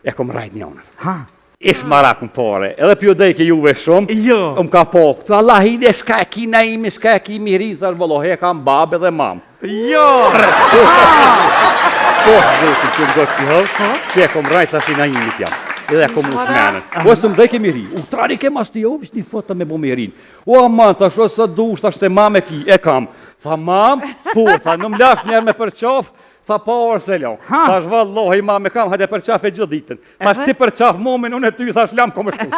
e kom rajt njonën. Ha? Ish marakën pare, edhe pjo dhejke juve shumë, Jo. ka po, këtu Allah hide, shka e ki na imi, shka e ki mirin, thash vëllohi e kam babë dhe mam. Jo. Po, zotin që më gëtë si hëllë, që e kom rajt thash i na imi t'jam. Edhe e kom u menën. O, së më dhejke miri, u trari ke mas t'i ovish një fëtë me bo mirin. O, aman, thash, o, së dush, thash, se mam e ki, e kam. Tha, mam, po, tha, në më lash njerë me përqaf, tha pa orë se lau. Thash vallohi ma me kam, hajde përqaf e gjithë ditën. Thash ti përqaf momin, unë e ty, thash lam kom e shtu.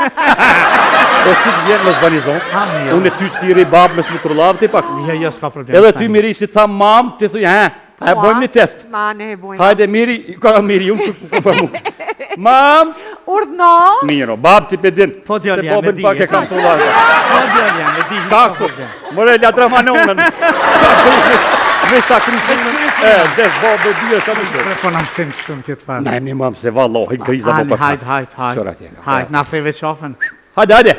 O si të vjenë me zbanizon, unë e ty qësiri babë me shmutrullav ti pak. Jo, s'ka problem. Edhe ty miri si tha mam, ti thuj, e bojmë një test. Ma ne e bojmë. Hajde miri, ka miri, unë ku për mu. Mam, Urdhno. miro, babë ti pedin, Po djali se jam, e babën di, pak e kam trullav. Po djali jam, e di. Kaktu, mëre ladra manonën. Me sakrifinën, des babë dhja sa më shërë. Po na shtem shumë tjetë farë. Na mi mam se vallohi kriza po për Hajt. Qora tjeka. Hajt, na feve qafën. Hajde.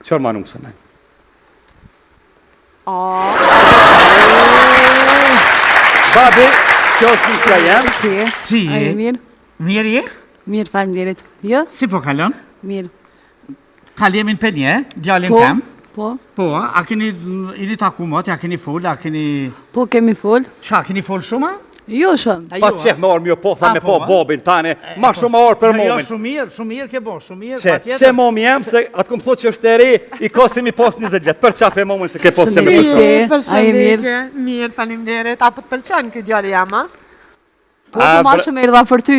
Qërë ma nusën. Babi, që është një që jam? Si A je? e mirë? Mirë je? Mirë, faleminderit. Jo? Si po kalon? Mirë. Kaljemin për një, djalin Po, tem. po, Po, a keni taku mot, a keni fol, a keni... po kemi fol. Qa, keni fol shumë? Jo shumë. Pa qef me orë mjo po, tha A, me po, po a? bobin tane, ma shumë orë për Jo, momin. shumë mirë ke bo, shumë mirë, Që patjetër. momi jem, se atë këmë thot që është e re, i ka si mi pos 20 vjetë, për qaf e momin se ke pos që me Mirë. përshë. Si, Përshëndetje, a e mirë? Mirë, faleminderit. Apo të pëlqen ky djalë jam, a? Po, të marshëm e erdha për ty.